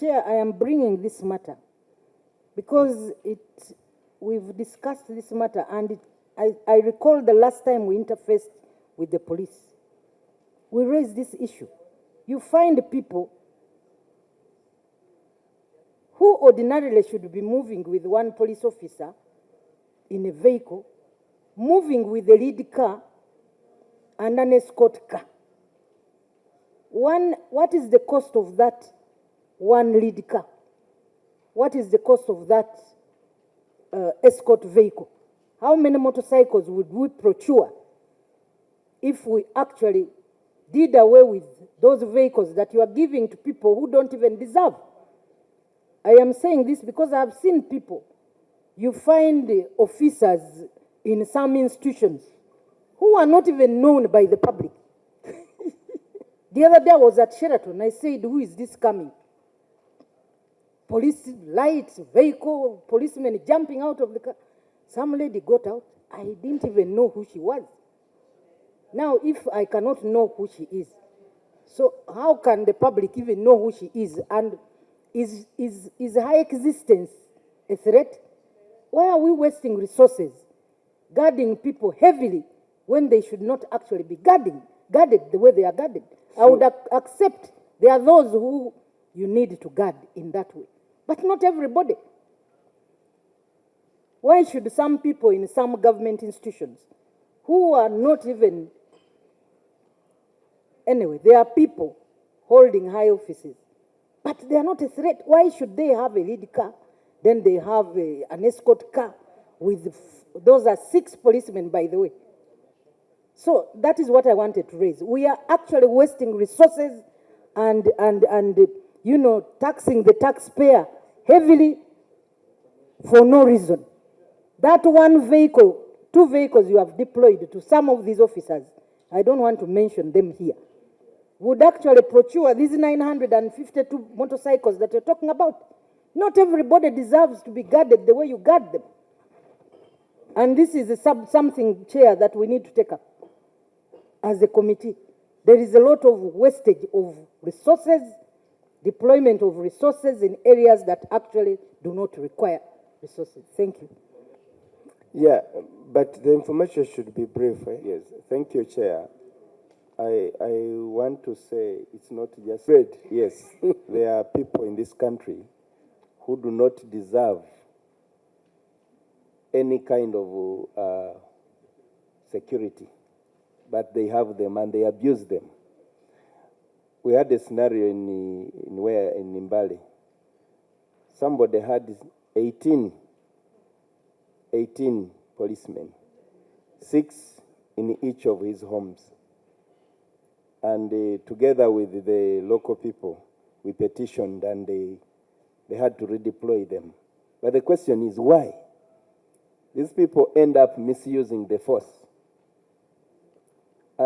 Chair, I am bringing this matter because we've discussed this matter, and I recall the last time we interfaced with the police. We raised this issue. You find people who ordinarily should be moving with one police officer in a vehicle, moving with a lead car and an escort car. What is the cost of that one lead car? What is the cost of that escort vehicle? How many motorcycles would we procure if we actually did away with those vehicles that you are giving to people who don't even deserve? I am saying this because I have seen people. You find officers in some institutions who are not even known by the public. The other day I was at Sheraton. I said, who is this coming? Police lights, vehicle, policemen jumping out of the car. Some lady got out. I didn't even know who she was. Now, if I cannot know who she is, so how can the public even know who she is? And is her existence a threat? Why are we wasting resources guarding people heavily when they should not actually be guarded the way they are guarded? I would accept there are those who you need to guard in that way, but not everybody. Why should some people in some government institutions who are not even, anyway, there are people holding high offices, but they are not a threat. Why should they have a lead car? Then they have an escort car with, those are 6 policemen, by the way. So that is what I wanted to raise. We are actually wasting resources and you know, taxing the taxpayer heavily for no reason. That one vehicle, 2 vehicles you have deployed to some of these officers, I don't want to mention them here, would actually procure these 952 motorcycles that you're talking about. Not everybody deserves to be guarded the way you guard them. And this is something, Chair, that we need to take up as a committee. There is a lot of wastage of resources, deployment of resources in areas that actually do not require resources. Thank you. Yeah, but the information should be brief. Eh? Yes, thank you, Chair. I want to say it's not just bread. Yes, there are people in this country who do not deserve any kind of security, but they have them and they abuse them. We had a scenario in Mbale. Somebody had 18 policemen, 6 in each of his homes. And together with the local people, we petitioned and they had to redeploy them. But the question is why? These people end up misusing the force.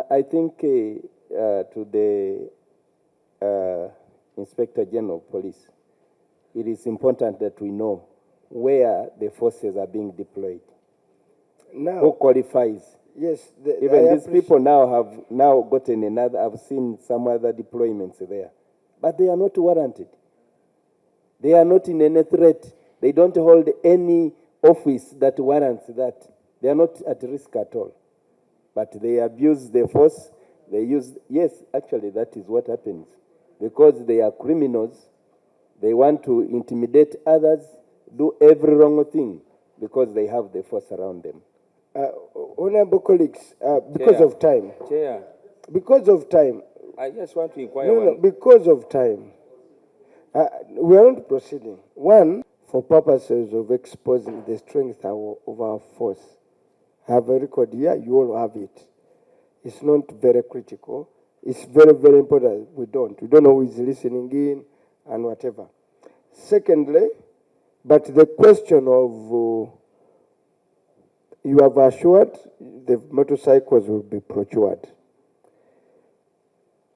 I think to the Inspector General of Police, it is important that we know where the forces are being deployed. Now, who qualifies? Yes. Even these people now have now gotten another, I've seen some other deployments there. But they are not warranted. They are not in any threat. They don't hold any office that warrants that. They are not at risk at all. But they abuse the force. They use, yes, actually that is what happens. Because they are criminals, they want to intimidate others, do every wrong thing, because they have the force around them. Honorable colleagues, because of time. Chair. Because of time. I just want to inquire. No, because of time. We are not proceeding. One, for purposes of exposing the strength of our force. I have a record here, you all have it. It's not very critical. It's very, very important. We don't know who is listening in and whatever. Secondly, but the question of you have assured the motorcycles will be procured.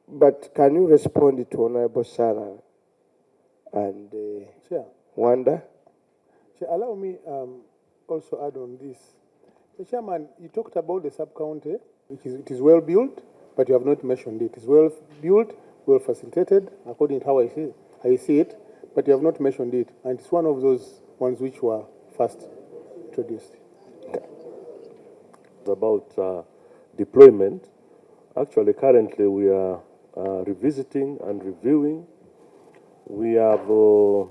But can you respond to Honorable Sarah and Wanda? Chair, allow me also add on this. So, Chairman, you talked about the sub-county, which is, it is well built, but you have not mentioned it. It's well built, well facilitated, according to how I see it. but you have not mentioned it, and it's one of those ones which were first introduced. About deployment. Actually, currently we are revisiting and reviewing. We have brought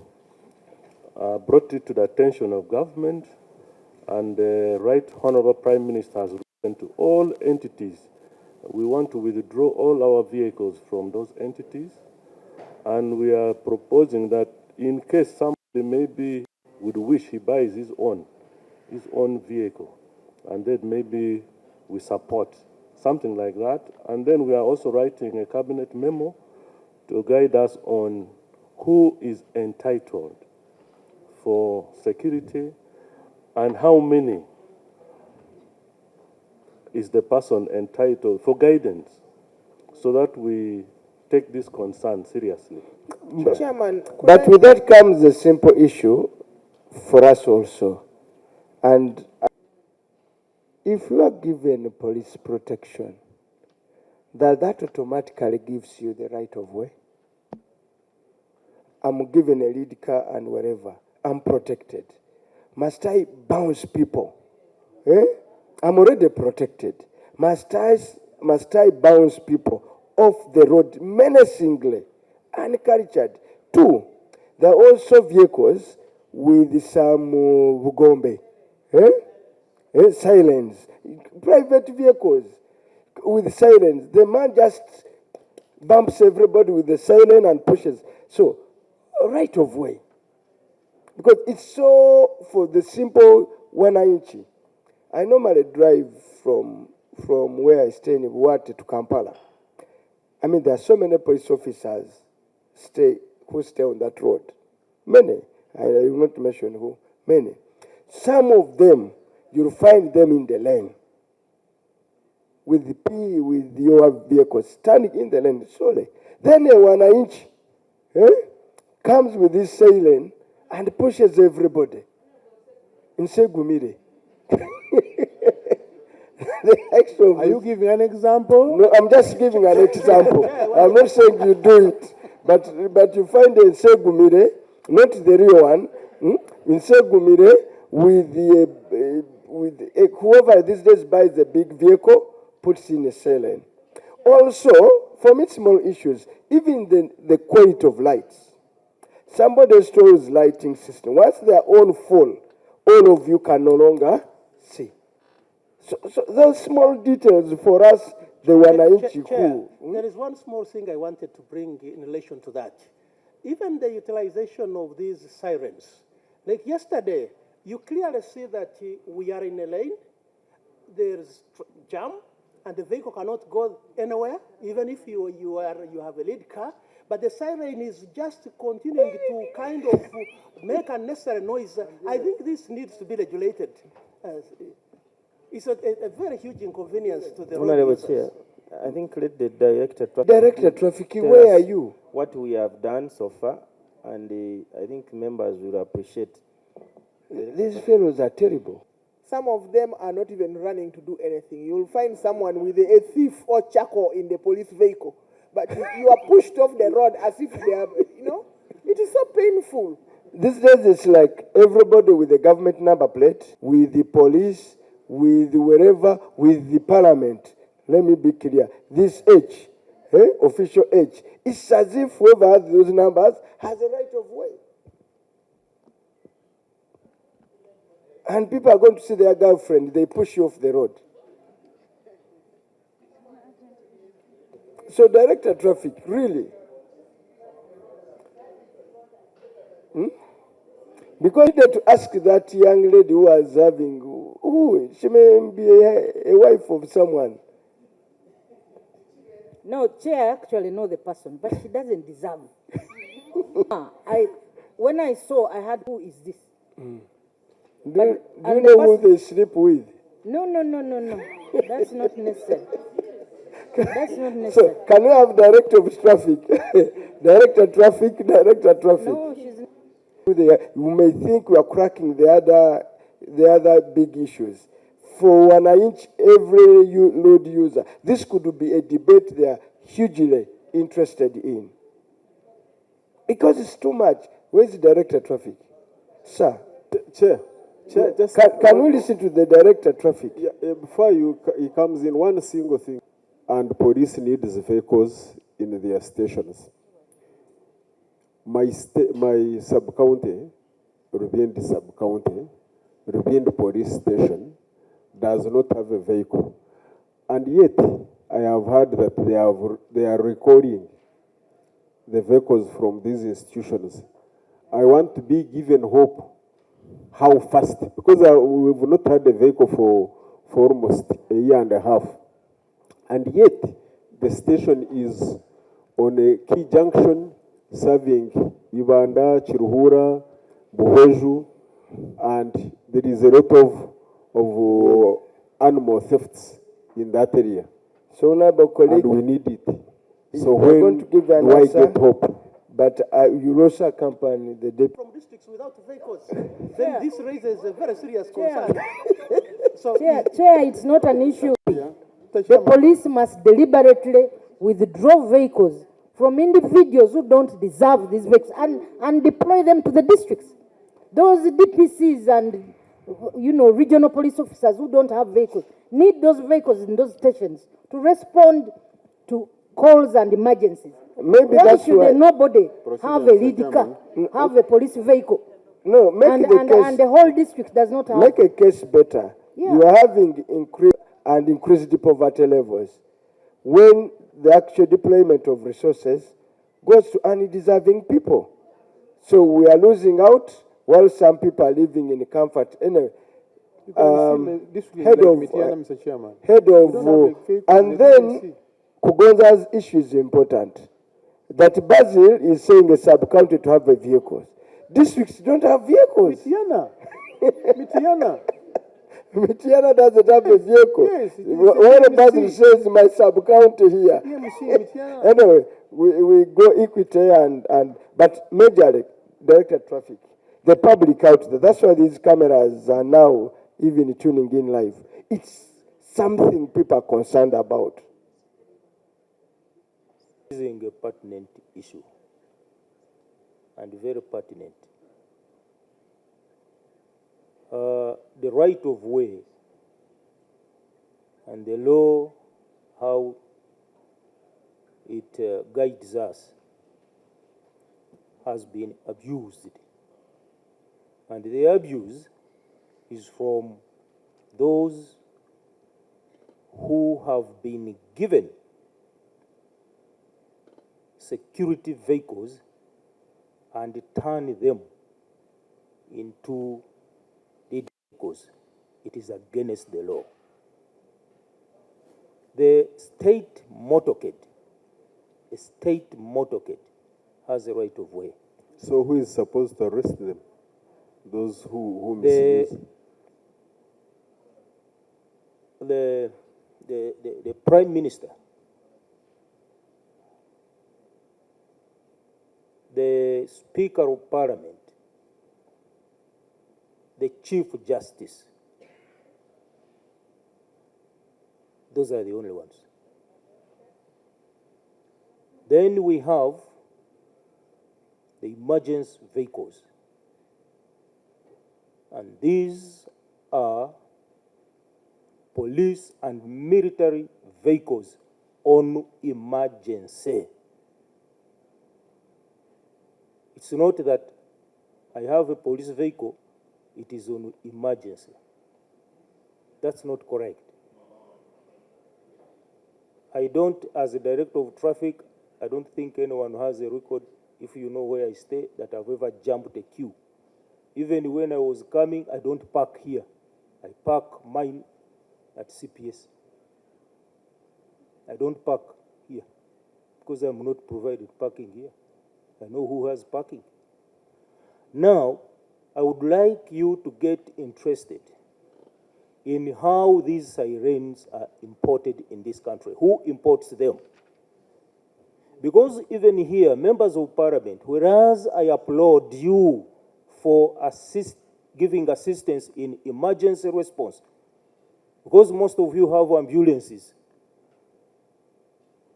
it to the attention of government, and the Right Honorable Prime Minister has written to all entities. We want to withdraw all our vehicles from those entities, and we are proposing that in case somebody maybe would wish, he buys his own vehicle, and then maybe we support something like that. And then we are also writing a cabinet memo to guide us on who is entitled for security and how many is the person entitled for guidance, so that we take this concern seriously. Chairman, but with that comes a simple issue for us also. And if you are given police protection, that automatically gives you the right of way. I'm given a lead car and wherever, I'm protected. Must I bounce people? I'm already protected. Must I bounce people off the road menacingly, uncultured? Two, there are also vehicles with some Bugombe, sirens, private vehicles with sirens. The man just bumps everybody with the siren and pushes. So, right of way. Because it's so for the simple 1 inch. I normally drive from where I stay in Buwate to Kampala. I mean, there are so many police officers who stay on that road. Many. I will not mention who. Many. Some of them, you'll find them in the lane with your vehicle standing in the lane solely. Then a 1 inch comes with this siren and pushes everybody in Segumire. Are you giving an example? No, I'm just giving an example. I'm not saying you do it, but you find in Segumire, not the real one, in Segumire with whoever these days buys a big vehicle puts in a siren. Also, from its small issues, even the quality of lights. Somebody stores lighting system. Once they are on full, all of you can no longer see. So those small details for us, they were Chair, there is one small thing I wanted to bring in relation to that. Even the utilization of these sirens. Like yesterday, you clearly see that we are in a lane, there's jam, and the vehicle cannot go anywhere, even if you have a lead car. But the siren is just continuing to kind of make unnecessary noise. I think this needs to be regulated. It's a very huge inconvenience to the road Honorable users. Chair, I think let the Director Traffic, where are you? What we have done so far, and I think members will appreciate. These fellows are terrible. Some of them are not even running to do anything. You'll find someone with a thief or charcoal in the police vehicle, but you are pushed off the road as if they are, it is so painful. These days it's like everybody with the government number plate, with the police, with wherever, with the parliament. Let me be clear. This age, official age, it's as if whoever has those numbers has a right of way. And people are going to see their girlfriend, they push you off the road. So, Director Traffic, really? Because you need to ask that young lady who was having, she may be a wife of someone. No, Chair actually know the person, but she doesn't deserve. When I saw, I had, who is this? Do you know who they sleep with? No. That's not necessary. That's not necessary. So, can we have Director of Traffic? Director Traffic. No, she's not. You may think we are cracking the other big issues. For 1 inch, every road user, this could be a debate they are hugely interested in. Because it's too much. Where's the director traffic? Sir, Chair, just can we listen to the director traffic? Yeah, before he comes in, one single thing, and police needs vehicles in their stations. My sub-county, Rubind sub-county, Rubind police station, does not have a vehicle. And yet, I have heard that they are recording the vehicles from these institutions. I want to be given hope how fast, because we've not had a vehicle for almost a year and a half. And yet, the station is on a key junction serving Ibanda, Chiruhura, Buhoju, and there is a lot of animal thefts in that area. So, honorable colleague, And we need it. So we're going to give an do I answer, get hope? but you also accompany the deputy. From districts without vehicles, then this raises a very serious concern. So Chair, it's not an issue. Mr. The Chairman, police must deliberately withdraw vehicles from individuals who don't deserve these vehicles and deploy them to the districts. Those DPCs and, regional police officers who don't have vehicles need those vehicles in those stations to respond to calls and emergencies. Maybe Why that's should why. nobody have a Mr. lead car, Chairman. have a police vehicle, No, make and the case. the whole district does not have? Make a case better. Yeah. You are having increased poverty levels when the actual deployment of resources goes to undeserving people. So we are losing out while some people are living in comfort. Anyway, you can see this will head like of, Mitiana, Mr. Chairman. head We of, don't have a vehicle, and they don't then see. Kugonza's issue is important. That Basil is saying a sub-county to have a vehicle. Districts don't have vehicles. Mitiana. Mitiana. Mitiana doesn't have a vehicle. Yes, it is When a Basil TMC. says my sub-county here. TMC, Mitiana. Anyway, we go equity but majorly, directed traffic. The public out there. That's why these cameras are now even tuning in live. It's something people are concerned about. Raising a pertinent issue, and very pertinent. The right of way and the law, how it guides us, has been abused. And the abuse is from those who have been given security vehicles and turn them into the vehicles. It is against the law. The state motorcade has a right of way. So who is supposed to arrest them? Those who The, misuse? the Prime Minister, the Speaker of Parliament, the Chief Justice. Those are the only ones. Then we have the emergency vehicles. And these are police and military vehicles on emergency. It's not that I have a police vehicle, it is on emergency. That's not correct. I don't, as a director of traffic, I don't think anyone has a record, if you know where I stay, that I've ever jumped a queue. Even when I was coming, I don't park here. I park mine at CPS. I don't park here because I'm not provided parking here. I know who has parking. Now, I would like you to get interested in how these sirens are imported in this country. Who imports them? Because even here, members of parliament, whereas I applaud you for giving assistance in emergency response, because most of you have ambulances,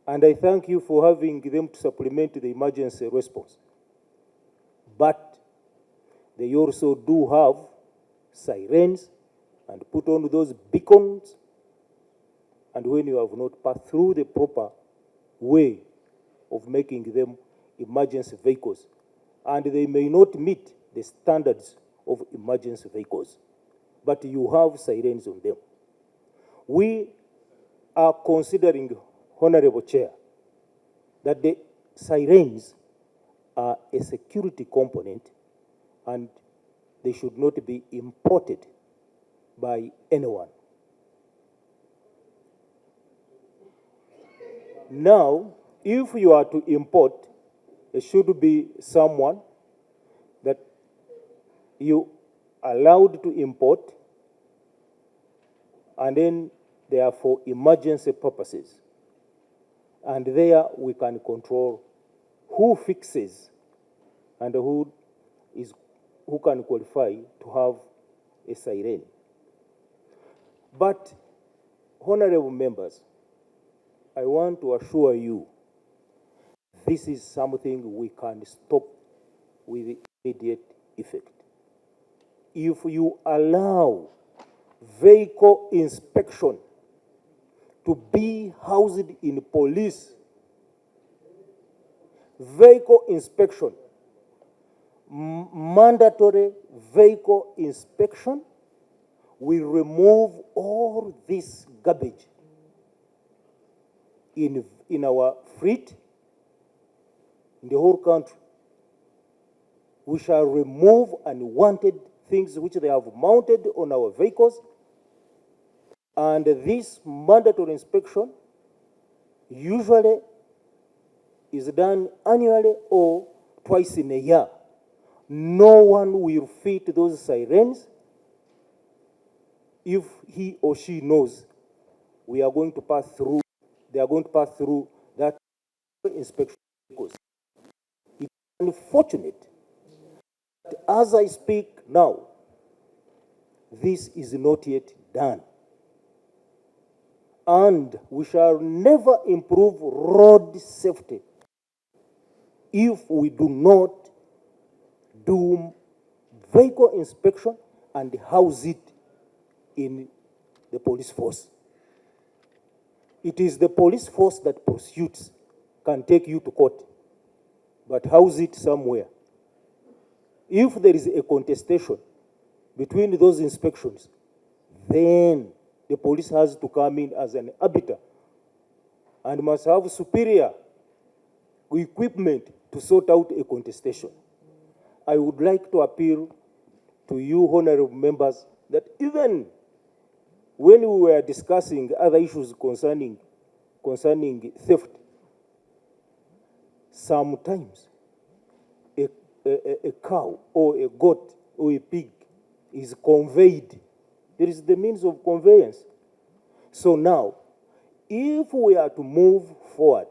and I thank you for having them to supplement the emergency response. But they also do have sirens and put on those beacons. And when you have not passed through the proper way of making them emergency vehicles, and they may not meet the standards of emergency vehicles, but you have sirens on them. We are considering, Honorable Chair, that the sirens are a security component and they should not be imported by anyone. Now, if you are to import, it should be someone that you allowed to import, and then they are for emergency purposes. And there we can control who fixes and who can qualify to have a siren. But, honorable members, I want to assure you, this is something we can stop with immediate effect. If you allow vehicle inspection to be housed in police, vehicle inspection, mandatory vehicle inspection, will remove all this garbage in our fleet, in the whole country. We shall remove unwanted things which they have mounted on our vehicles, and this mandatory inspection usually is done annually or twice in a year. No one will fit those sirens if he or she knows we are going to pass through, they are going to pass through that inspection. It's unfortunate that as I speak now, this is not yet done. And we shall never improve road safety if we do not do vehicle inspection and house it in the police force. It is the police force that pursues, can take you to court, but house it somewhere. If there is a contestation between those inspections, then the police has to come in as an arbiter and must have superior equipment to sort out a contestation. I would like to appeal to you, honorable members, that even when we were discussing other issues concerning theft, sometimes a cow or a goat or a pig is conveyed. There is the means of conveyance. So now, if we are to move forward,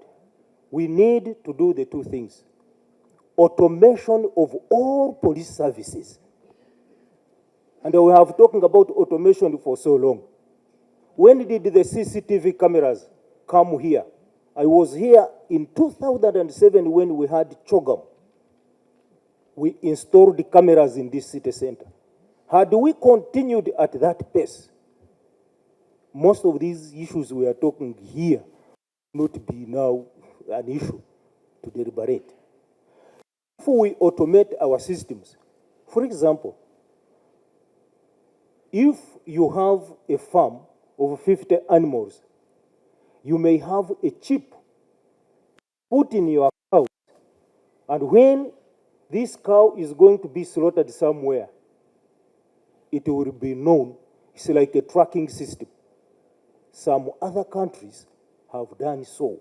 we need to do the two things. Automation of all police services. And we have talking about automation for so long. When did the CCTV cameras come here? I was here in 2007 when we had Chogam. We installed the cameras in this city center. Had we continued at that pace, most of these issues we are talking here would not be now an issue to deliberate. If we automate our systems, for example, if you have a farm of 50 animals, you may have a chip put in your cow, and when this cow is going to be slaughtered somewhere, it will be known. It's like a tracking system. Some other countries have done so.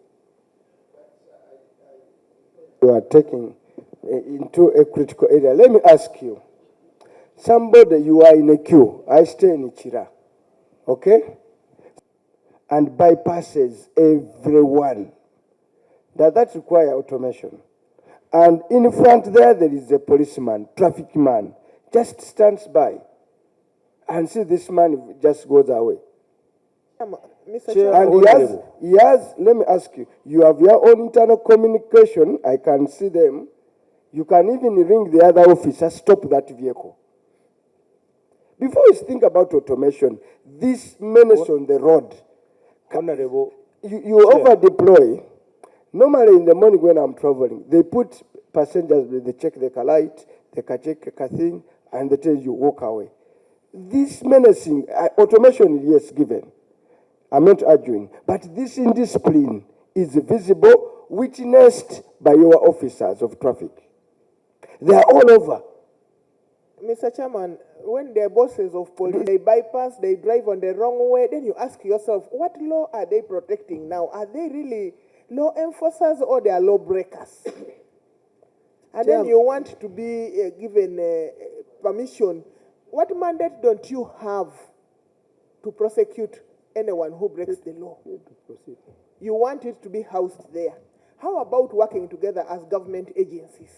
You are taking into a critical area. Let me ask you. Somebody, you are in a queue. I stay in Ichira. Okay? And bypasses everyone. Does that require automation? And in front there is a policeman, traffic man, just stands by and see this man just goes away. Mr. Chair, Chairman, And let me ask you, you have your own internal communication, I can see them. You can even ring the other officer, stop that vehicle. Before you think about automation, this menace on the road, Honorable, you over deploy. Normally in the morning when I'm traveling, they put passengers, they check the car light, they can check the car thing, and they tell you walk away. This menacing, automation, yes, given. I'm not arguing. But this indiscipline is visible, witnessed by your officers of traffic. They are all over. Mr. Chairman, when they're bosses of police, they bypass, they drive on the wrong way, then you ask yourself, what law are they protecting now? Are they really law enforcers or they are law breakers? And then you want to be given permission. What mandate don't you have to prosecute anyone who breaks the law? You want it to be housed there. How about working together as government agencies?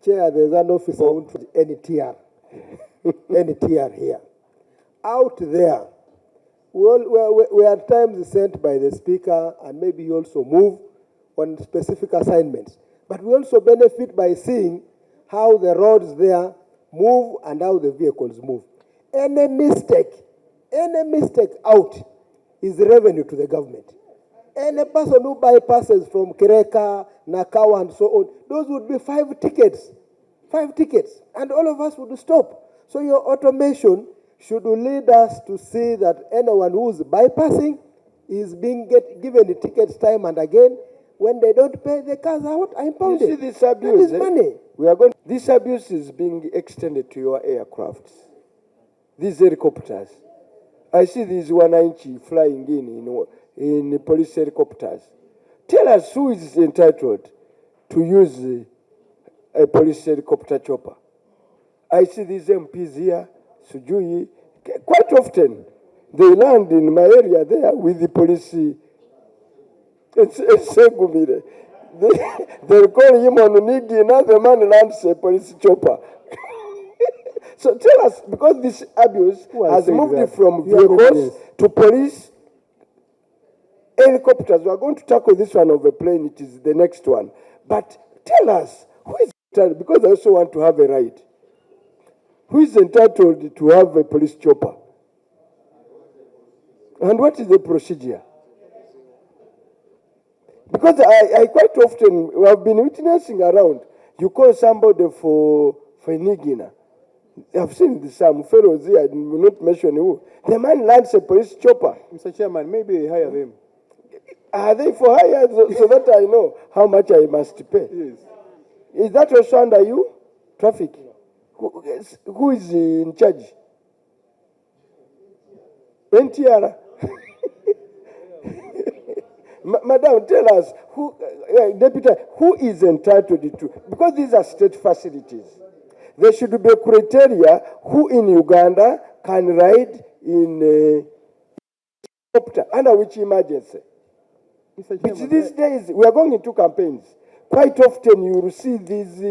Chair, there's an officer any TR, any TR here. Out there, we are at times sent by the speaker, and maybe he also move on specific assignments. But we also benefit by seeing how the roads there move and how the vehicles move. Any mistake out is revenue to the government. Any person who bypasses from Kireka, Nakawa, and so on, those would be 5 tickets. 5 tickets. And all of us would stop. So your automation should lead us to see that anyone who's bypassing is being given tickets time and again. When they don't pay, the cars are impounded. You see this abuse? That is money. This abuse is being extended to your aircrafts. These helicopters. I see these 190 flying in police helicopters. Tell us who is entitled to use a police helicopter chopper. I see these MPs here, Sujui, quite often. They land in my area there with the police. It's Segumire. They call him on Nigi, now the man lands a police chopper. So tell us, because this abuse has moved from vehicles to police helicopters. We are going to tackle this one of a plane, it is the next one. But tell us, who is entitled, because I also want to have a right. Who is entitled to have a police chopper? And what is the procedure? Because I quite often, we have been witnessing around, you call somebody for Nigina. I've seen some fellows here, I will not mention who. The man lands a police chopper. Mr. Chairman, maybe they hire them. Are they for hire so that I know how much I must pay? Yes. Is that also under you? Traffic? Who is in charge? NTR. Madam, tell us, Deputy, who is entitled to? Because these are state facilities. There should be a criteria who in Uganda can ride in a helicopter, under which emergency. These days, we are going into campaigns. Quite often you will see these,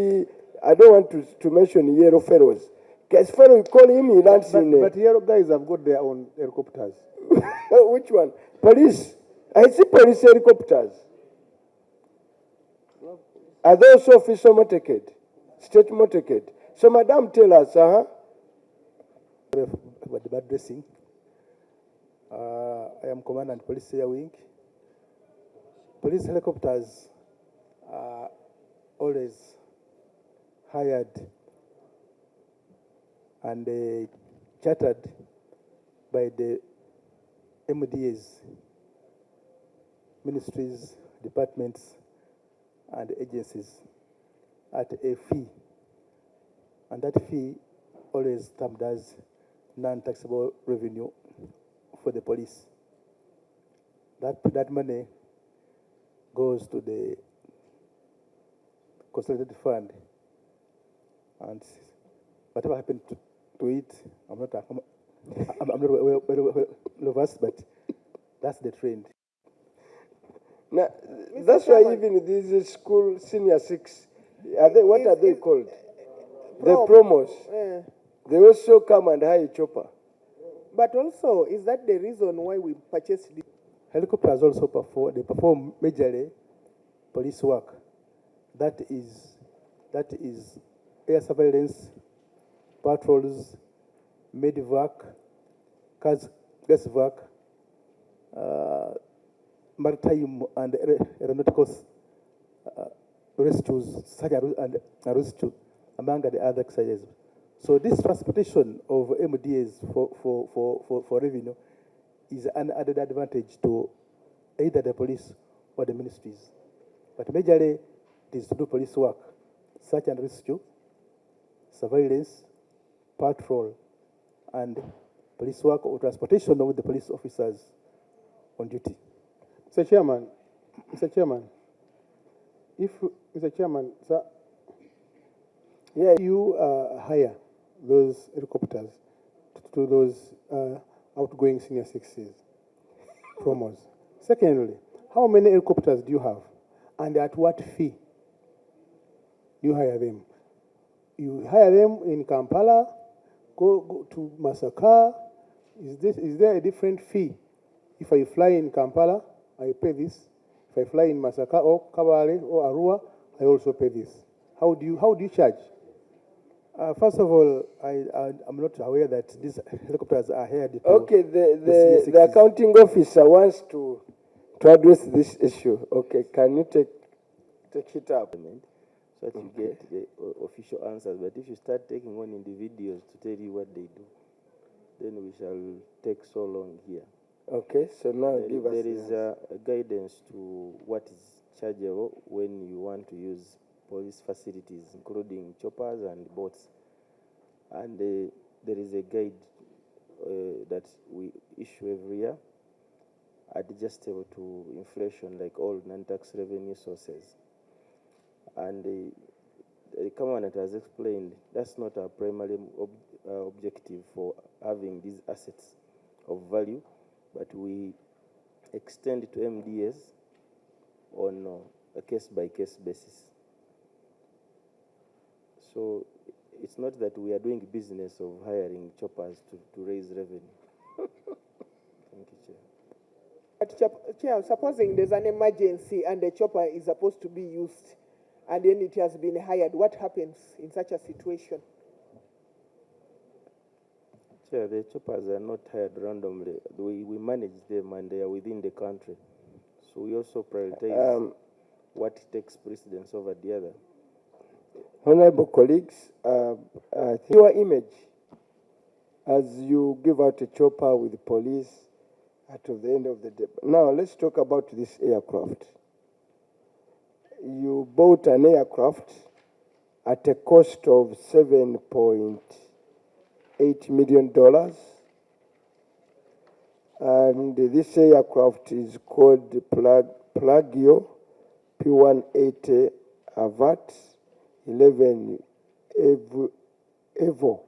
I don't want to mention yellow fellows. Because fellow, you call him, he lands in... But yellow guys have got their own helicopters. Which one? Police. I see police helicopters. Are they also official motorcade? State motorcade? So, Madam, tell us, About dressing. I am Commandant Police Air Wing. Police helicopters are always hired and chartered by the MDAs, ministries, departments, and agencies at a fee. And that fee always termed as non-taxable revenue for the police. That money goes to the consolidated fund, and whatever happened to it, I'm not well versed, but that's the trend. Now, that's why even these school senior 6, what are they called? The promos. They also come and hire a chopper. But also, is that the reason why we purchased the Helicopters also perform majorly police work. that is air surveillance, patrols, medvac, gasvac, maritime and aeronautical rescues, such and rescue, among the other exercises. So this transportation of MDAs for revenue is an added advantage to either the police or the ministries. But majorly, it is to do police work, search and rescue, surveillance, patrol, and police work or transportation with the police officers on duty. Mr. Chairman, Mr. Chairman, sir, Yeah, you hire those helicopters to those outgoing senior sixes, promos. Secondly, how many helicopters do you have, and at what fee do you hire them? You hire them in Kampala, go to Masaka. Is there a different fee? If I fly in Kampala, I pay this. If I fly in Masaka or Kabale or Arua, I also pay this. How do you charge? First of all, I'm not aware that these helicopters are hired. okay, the accounting officer wants to address this issue. Okay, can you take it up? So that you get the official answers. But if you start taking on individuals to tell you what they do, then we shall take so long here. Okay, so now give us. There is a guidance to what is chargeable when you want to use police facilities, including choppers and boats. And there is a guide that we issue every year, adjustable to inflation, like all non-tax revenue sources. And the commandant has explained that's not our primary objective for having these assets of value, but we extend to MDS on a case-by-case basis. So it's not that we are doing business of hiring choppers to raise revenue. Thank you, Chair. But Chair, supposing there's an emergency and the chopper is supposed to be used and then it has been hired, what happens in such a situation? Chair, the choppers are not hired randomly. We manage them and they are within the country. So we also prioritize what takes precedence over the other. Honorable colleagues, I think your image as you give out a chopper with the police at the end of the day. Now, let's talk about this aircraft. You bought an aircraft at a cost of $7.8 million. And this aircraft is called Plagio P180 Avat 11 Evo.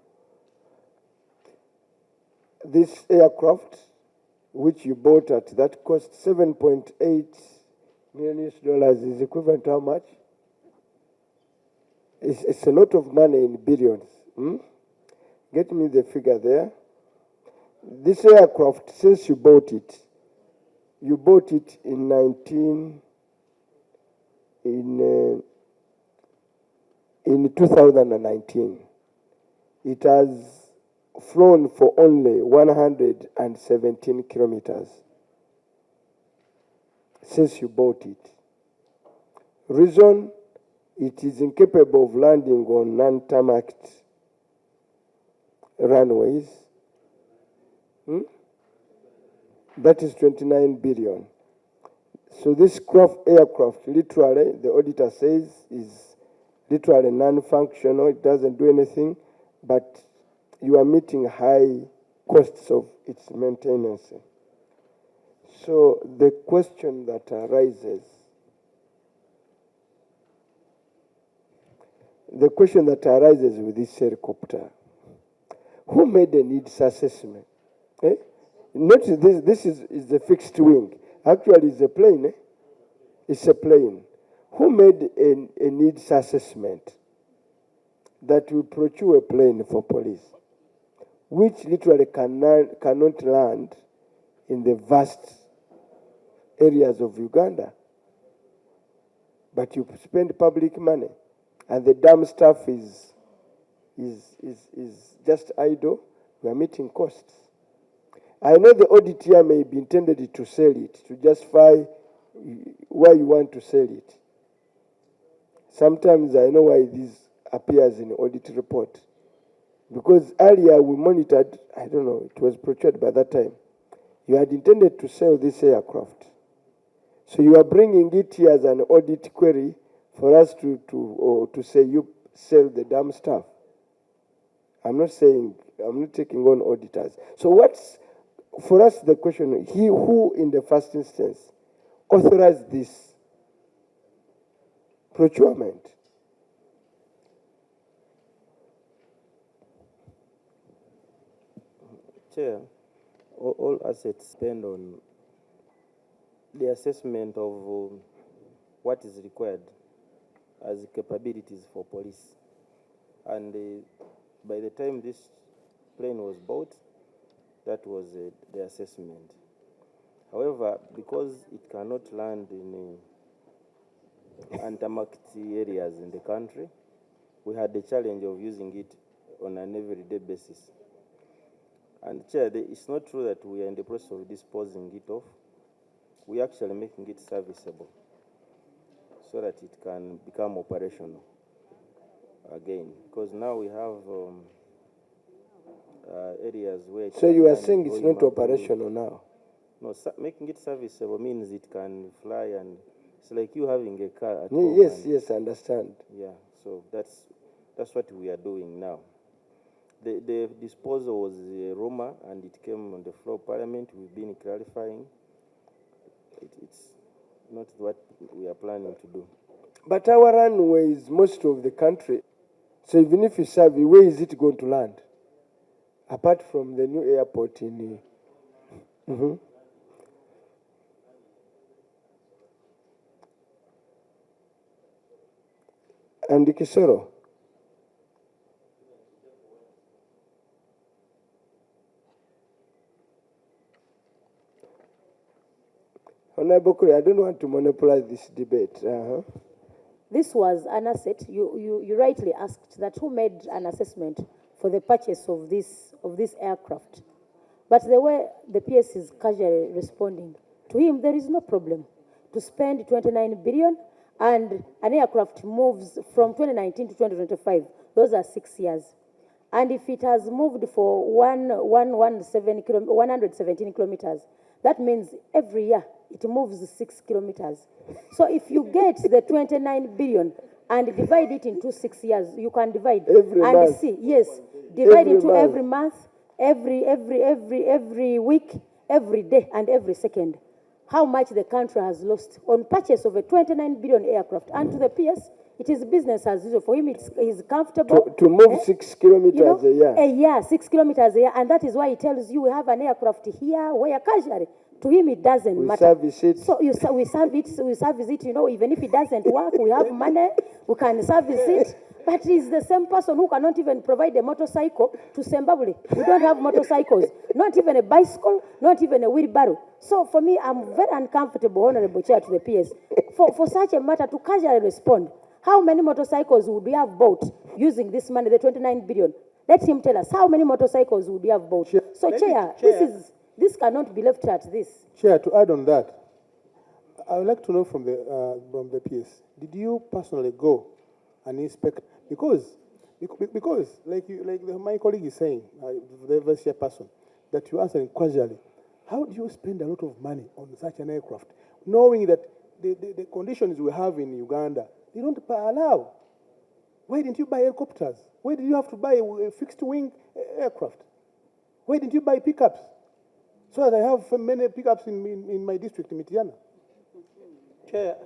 This aircraft, which you bought at that cost $7.8 million, is equivalent to how much? It's a lot of money in billions. Get me the figure there. This aircraft, since you bought it in 2019. It has flown for only 117 kilometers since you bought it. Reason, it is incapable of landing on non-tarmacked runways. That is 29 billion. So this aircraft, literally, the auditor says, is literally non-functional. It doesn't do anything, but you are meeting high costs of its maintenance. So the question that arises, with this helicopter, who made a needs assessment? Notice this is the fixed wing. Actually, it's a plane. It's a plane. Who made a needs assessment that will procure a plane for police, which literally cannot land in the vast areas of Uganda? but you spend public money, and the damn stuff is just idle, we are meeting costs. I know the audit here may be intended to sell it, to justify why you want to sell it. Sometimes I know why this appears in the audit report. Because earlier we monitored, I don't know, it was procured by that time. You had intended to sell this aircraft. So you are bringing it here as an audit query for us to say you sell the damn stuff. I'm not taking on auditors. So what's, for us the question, he who in the first instance authorized this procurement? Chair, all assets depend on the assessment of what is required as capabilities for police. And by the time this plane was bought, that was the assessment. However, because it cannot land in unmarked areas in the country, we had the challenge of using it on an everyday basis. And Chair, it's not true that we are in the process of disposing it off. We are actually making it serviceable so that it can become operational again. Because now we have areas where... So you are saying it's not operational now? No, making it serviceable means it can fly, and it's like you having a car at home. Yes, I understand. Yeah, so that's what we are doing now. The disposal was a rumor, and it came on the floor of Parliament. We've been clarifying. It's not what we are planning to do. But our runway is most of the country. So even if you serve, where is it going to land? Apart from the new airport in... And Kisoro. Honorable Kuri, I don't want to monopolize this debate. This was an asset. You rightly asked that who made an assessment for the purchase of this aircraft. But the way the PS is casually responding, to him there is no problem to spend 29 billion, and an aircraft moves from 2019 to 2025. Those are 6 years. And if it has moved for 117 kilometers, that means every year it moves 6 kilometers. So if you get the 29 billion and divide it into 6 years, you can divide every and month. See, yes, divide every into month. Every month, every week, every day, and every second. How much the country has lost on purchase of a 29 billion aircraft. And to the PS, it is business as usual. For him, he's comfortable. To move 6 kilometers a year. A year, 6 kilometers a year. And that is why he tells you we have an aircraft here, where casually. To him, it doesn't matter. Service it. So we service it, even if it doesn't work, we have money, we can service it. But he's the same person who cannot even provide a motorcycle to Zimbabwe. We don't have motorcycles, not even a bicycle, not even a wheelbarrow. So for me, I'm very uncomfortable, Honorable Chair, to the PS, for such a matter to casually respond. How many motorcycles would we have bought using this money, the 29 billion? Let him tell us, how many motorcycles would we have bought? So Chair, this cannot be left at this. Chair, to add on that, I would like to know from the PS, did you personally go and inspect? Because my colleague is saying, the vice chairperson, that you answering casually. How do you spend a lot of money on such an aircraft, knowing that the conditions we have in Uganda, they don't allow? Why didn't you buy helicopters? Why did you have to buy a fixed-wing aircraft? Why didn't you buy pickups? So that I have many pickups in my district, in Mitiana. Chair,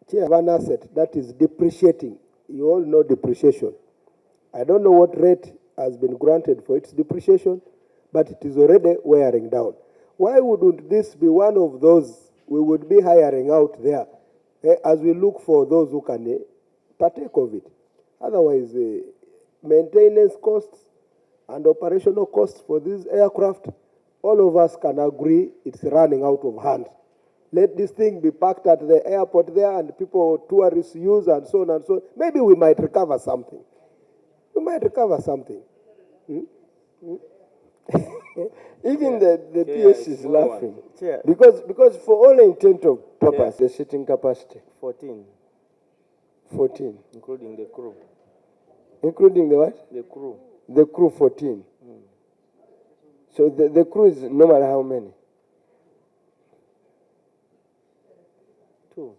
one asset that is depreciating. You all know depreciation. I don't know what rate has been granted for its depreciation, but it is already wearing down. Why wouldn't this be one of those we would be hiring out there as we look for those who can partake of it? Otherwise, maintenance costs and operational costs for these aircraft all of us can agree it's running out of hand. Let this thing be parked at the airport there and people, tourists use and so on and so on. Maybe we might recover something. We might recover something. Even the PS is laughing. Chair. Because for all intent of purpose, the sitting capacity, 14, 14. including the crew. Including the what? The crew. The crew, 14. So the crew is no matter how many? 2.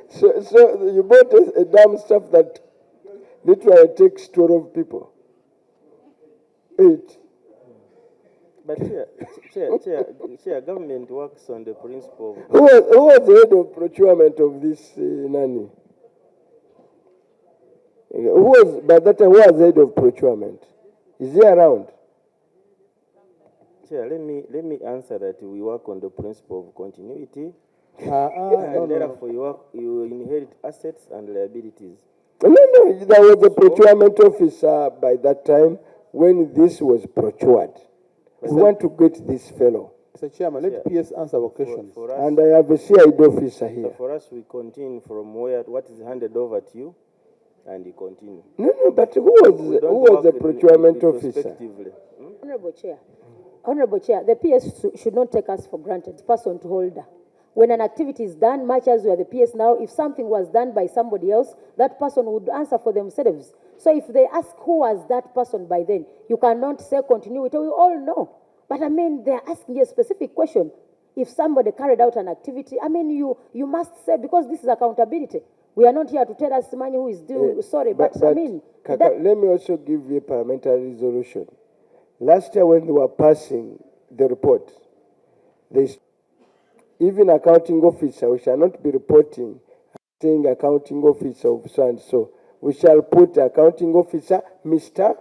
So you bought a dumb stuff that literally takes 12 people. 8. But chair, government works on the principle of... Who was the head of procurement of this Nani? By that time, who was the head of procurement? Is he around? Chair, let me answer that we work on the principle of continuity. No. Therefore, you inherit assets and liabilities. No, there was a procurement officer by that time when this was procured. We want to get this fellow. Mr. Chairman, let PS answer our questions. For us, And I have a CID officer here. for us, we continue from what is handed over to you, and you continue. No, but who was the procurement officer? Honorable Chair, the PS should not take us for granted, person to holder. When an activity is done, much as we are the PS now, if something was done by somebody else, that person would answer for themselves. So if they ask who was that person by then, you cannot say continuity, we all know. But I mean, they're asking you a specific question. If somebody carried out an activity, I mean, you must say, because this is accountability. We are not here to tell us Simani who is doing, sorry, but I mean... let me also give you a parliamentary resolution. Last year when they were passing the report, even accounting officer, we shall not be reporting, saying accounting officer of so and so. We shall put accounting officer, Mr.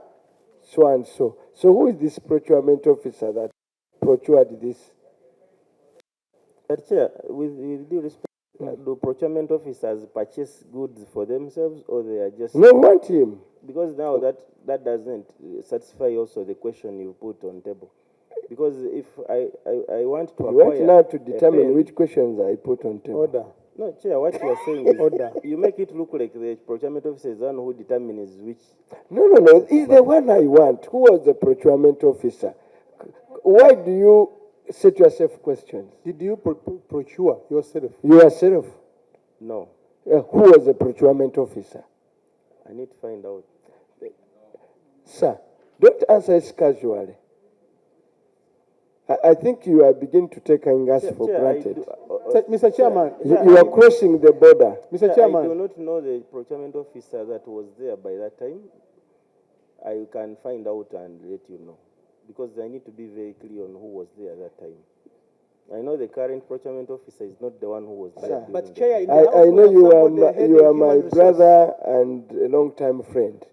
So and so. So who is this procurement officer that procured this? But Chair, with due respect, do procurement officers purchase goods for themselves, or they are just... No, we want him. Because now that doesn't satisfy also the question you put on table. Because if I want to acquire... You want now to determine which questions I put on table. Order. No, Chair, what you are saying is... Order. You make it look like the procurement officer is the one who determines which... No, he's the one I want. Who was the procurement officer? Why do you set yourself questions? Did you procure yourself? Yourself? No. Who was the procurement officer? I need to find out. Sir, don't answer us casually. I think you are beginning to take us for granted. Mr. Chairman. You are crossing the border. Mr. Chairman. I do not know the procurement officer that was there by that time. I can find out and let you know. Because I need to be very clear on who was there at that time. I know the current procurement officer is not the one who was there. But Chair, in I know you are my brother and a long-time friend.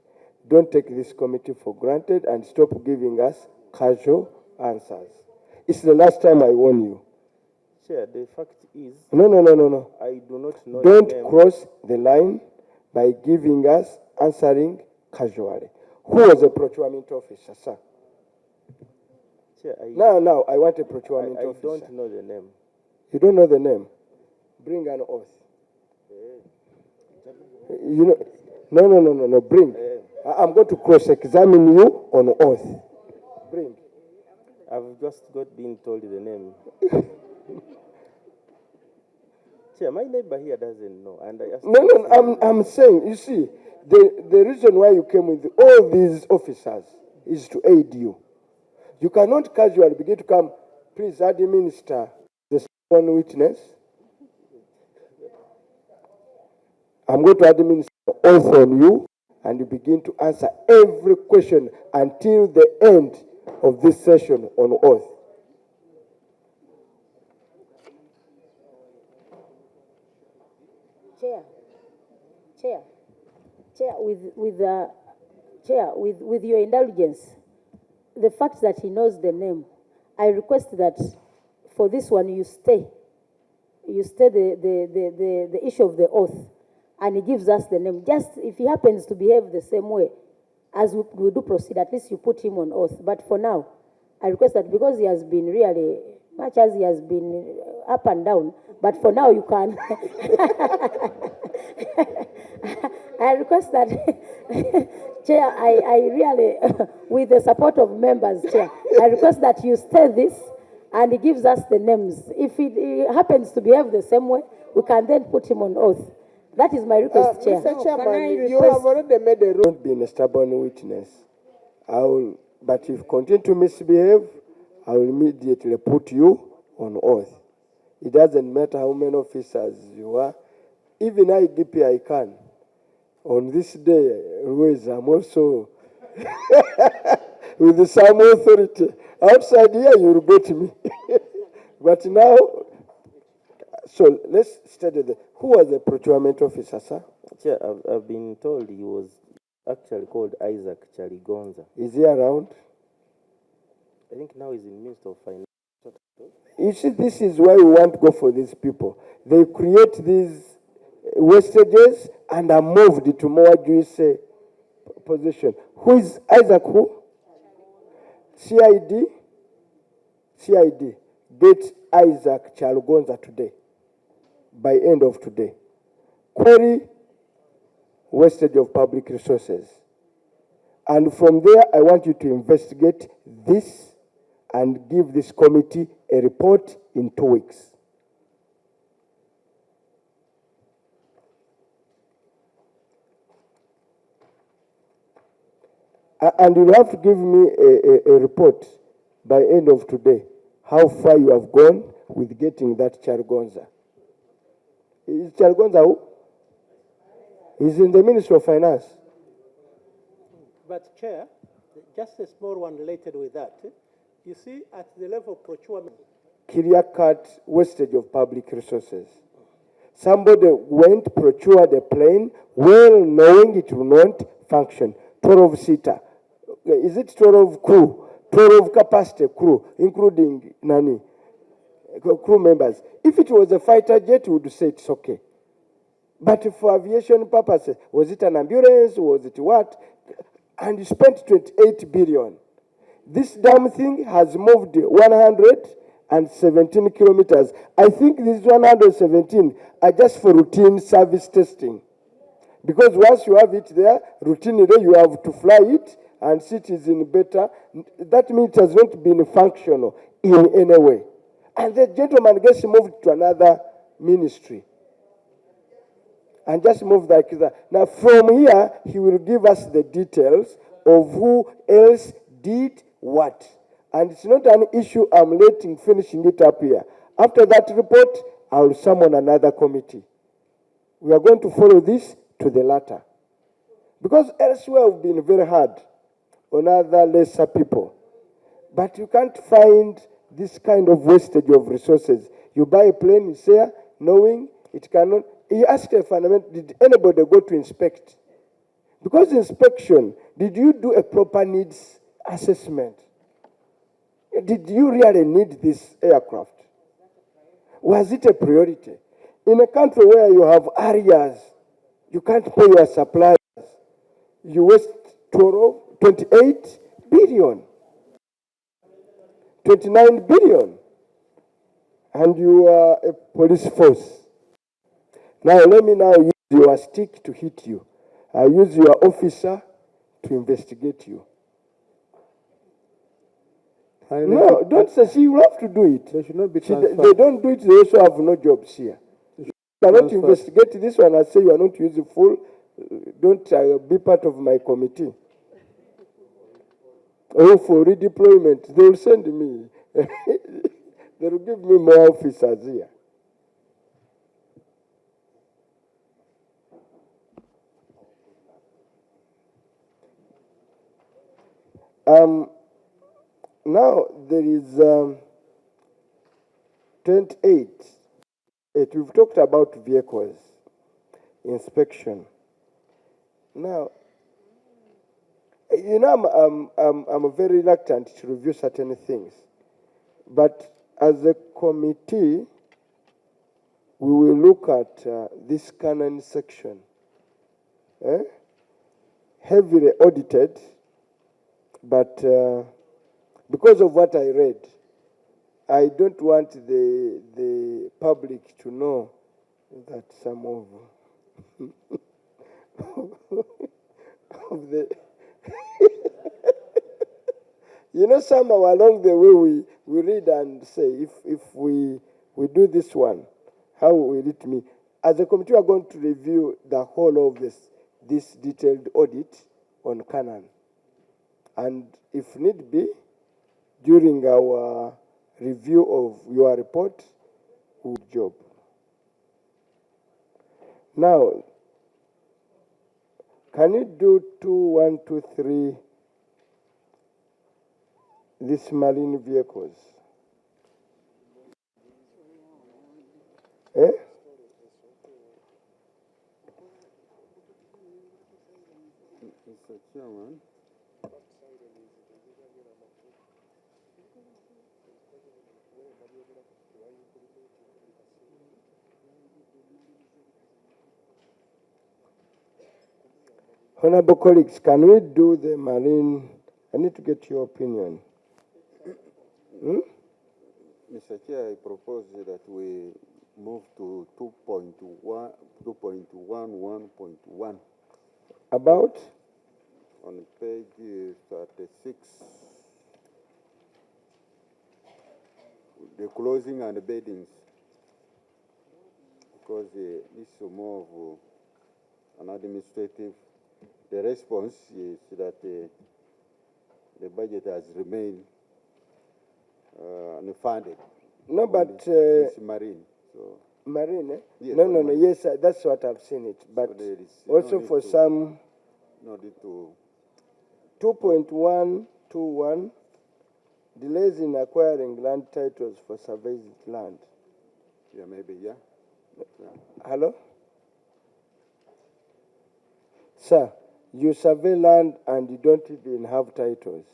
Don't take this committee for granted and stop giving us casual answers. It's the last time I warn you. Chair, the fact is... No. I do not know... Don't cross the line by giving us answering casually. Who was the procurement officer, sir? Chair, Now, I want a procurement officer. I don't know the name. You don't know the name? Bring an oath. You know, no, bring. I'm going to cross-examine you on oath. Bring. I've just been told the name. Chair, my neighbor here doesn't know. And I asked No, I'm saying, you see, the reason why you came with all these officers is to aid you. You cannot casually begin to come, please administer the sworn witness. I'm going to administer oath on you, and you begin to answer every question until the end of this session on oath. Chair, with your indulgence, the fact that he knows the name, I request that for this one you stay the issue of the oath, and he gives us the name. Just if he happens to behave the same way, as we do proceed, at least you put him on oath. But for now, I request that because he has been really, much as he has been up and down, but for now you can. I request that, Chair, I really, with the support of members, Chair, I request that you stay this and he gives us the names. If it happens to behave the same way, we can then put him on oath. That is my request, Chair. Mr. Chairman, you request- have already made a rule. Don't be a stubborn witness. But if you continue to misbehave, I will immediately put you on oath. It doesn't matter how many officers you are. Even IGP, I can. On this day, Ruiz, I'm also with some authority. Outside here, you'll get me. But now, so let's study who was the procurement officer, sir? Chair, I've been told he was actually called Isaac Chaligonza. Is he around? I think now he's in Minister of Finance. You see, this is why we want to go for these people. They create these wastages and are moved to more Jewish position. Who is Isaac who? CID? CID. Get Isaac Chalgonza today. By end of today. Query wastage of public resources. And from there, I want you to investigate this and give this committee a report in 2 weeks. And you'll have to give me a report by end of today, how far you have gone with getting that Chargonza. Is Chargonza who? He's in the Ministry of Finance. But Chair, just a small one related with that. You see, at the level of procurement, Clear-cut wastage of public resources. Somebody went, procured a plane, well knowing it will not function. 12-seater. Is it 12 crew? 12 capacity crew, including Nani, crew members. If it was a fighter jet, we would say it's okay. But for aviation purposes, was it an ambulance? Was it what? And you spent 28 billion. This damn thing has moved 117 kilometers. I think these 117 are just for routine service testing. Because once you have it there, routinely you have to fly it and see it is in better. That means it has not been functional in any way. And the gentleman gets moved to another ministry. And just move like that. Now from here, he will give us the details of who else did what. And it's not an issue I'm letting finishing it up here. After that report, I will summon another committee. We are going to follow this to the latter. Because elsewhere we've been very hard on other lesser people. But you can't find this kind of wastage of resources. You buy a plane, it's there, knowing it cannot. He asked a fundamental, did anybody go to inspect? Because inspection, did you do a proper needs assessment? Did you really need this aircraft? Was it a priority? In a country where you have areas, you can't pay your suppliers. You waste 28 billion, 29 billion, and you are a police force. Now let me now use your stick to hit you. I use your officer to investigate you. No, don't say she will have to do it. They should not be They transferred. don't do it, they also have no jobs here. You cannot investigate this one and say you are not useful. Don't be part of my committee. Oh, for redeployment, they will send me. They will give me more officers here. Now there is 28. We've talked about vehicles inspection. Now, you know, I'm very reluctant to review certain things, but as a committee, we will look at this canon section. heavily audited, but because of what I read, I don't want the public to know that some of of the you know, somehow along the way we read and say, if we do this one, how will it be? As a committee, we are going to review the whole of this detailed audit on Canaan. And if need be, during our review of your report, good job. Now, can you do 2, 1, 2, 3, these marine vehicles? Eh? Mr. Chairman. Honorable colleagues, can we do the marine? I need to get your opinion. Mr. Chair, I propose that we move to 2.11.1 About? on page 36. The closing and the beddings. Because this is more of an administrative. The response is that the budget has remained unfunded. No, but it's marine. So marine, eh? yes, No, marine. yes, that's what I've seen it. But So also for some no need to 2.121, delays in acquiring land titles for surveyed land. yeah, maybe, yeah. Hello? Sir, you survey land and you don't even have titles.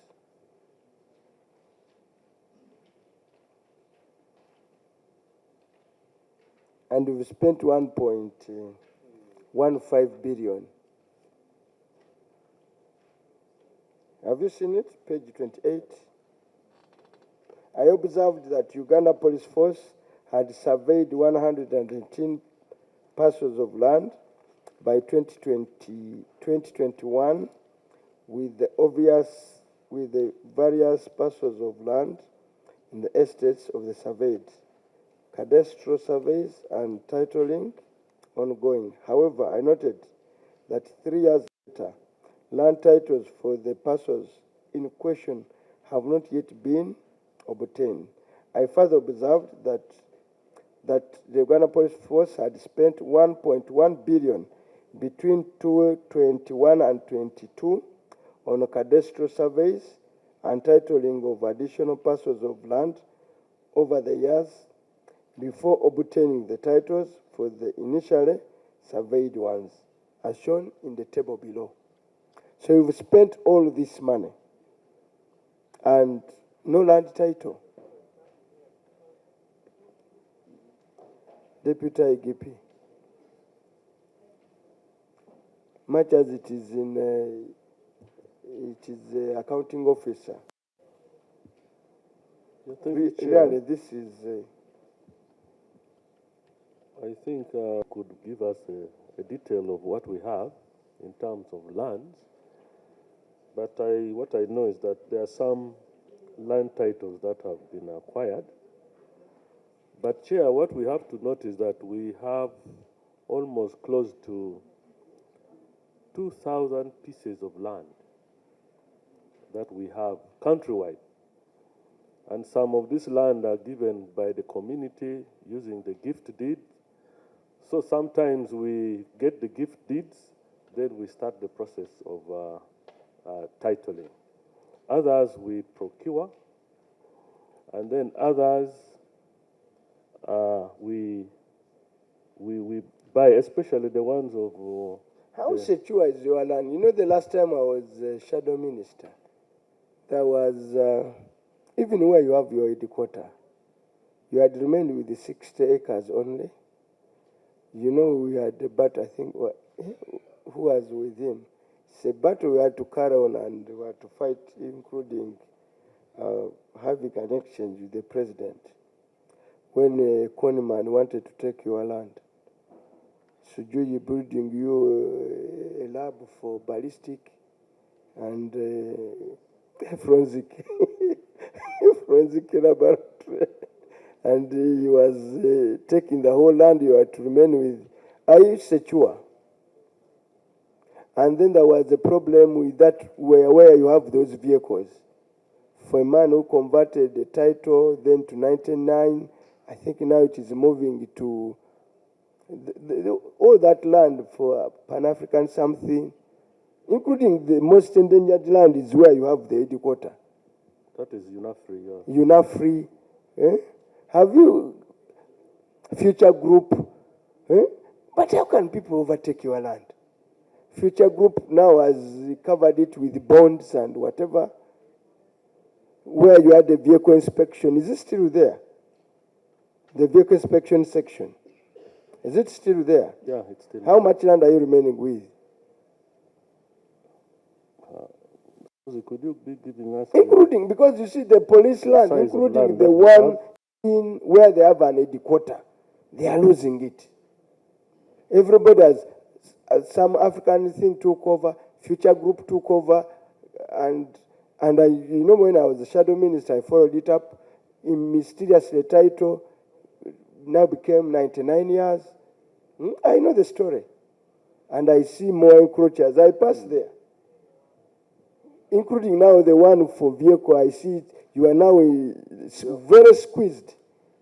And we've spent 1.15 billion. Have you seen it? Page 28. I observed that Uganda Police Force had surveyed 118 parcels of land by 2021 with the various parcels of land in the estates of the surveyed. Cadastral surveys and titling ongoing. However, I noted that 3 years later, land titles for the parcels in question have not yet been obtained. I further observed that the Uganda Police Force had spent 1.1 billion between 2021 and 22 on cadastral surveys and titling of additional parcels of land over the years before obtaining the titles for the initially surveyed ones, as shown in the table below. So you've spent all this money and no land title. Deputy IGP, much as it is the accounting officer. Really, this is. I think could give us a detail of what we have in terms of lands. But what I know is that there are some land titles that have been acquired. But Chair, what we have to note is that we have almost close to 2,000 pieces of land that we have countrywide. And some of this land are given by the community using the gift deed. So sometimes we get the gift deeds, then we start the process of titling. Others we procure, and then others we buy, especially the ones of. How secure is your land? You know, the last time I was shadow minister, there was even where you have your headquarters, you had remained with the 60 acres only. You know, we had, but I think who was with him It's a battle we had to carry on and we had to fight, including having an exchange with the president. When a conman wanted to take your land, Sujuyi building you a lab for ballistic and forensic laboratory. And he was taking the whole land you had to remain with. Are you secure? And then there was a problem with that where you have those vehicles. For a man who converted the title then to 99, I think now it is moving to all that land for Pan-African something, including the most endangered land is where you have the headquarters. That is UNAFRI, yeah. UNAFRI. Have you Future Group? But how can people overtake your land? Future Group now has covered it with bonds and whatever. Where you had the vehicle inspection, is it still there? The vehicle inspection section. Is it still there? Yeah, it's still How much land are you remaining with? Could you be giving us... Including, because you see the police land, size of including land the that we one in where they have an headquarter, they are losing it. Everybody has, some African thing took over, Future Group took over, and I, you know, when I was the shadow minister, I followed it up. In mysteriously, the title now became 99 years. I know the story. And I see more encroachers. I pass there. Including now the one for vehicle, I see it, you are now very squeezed.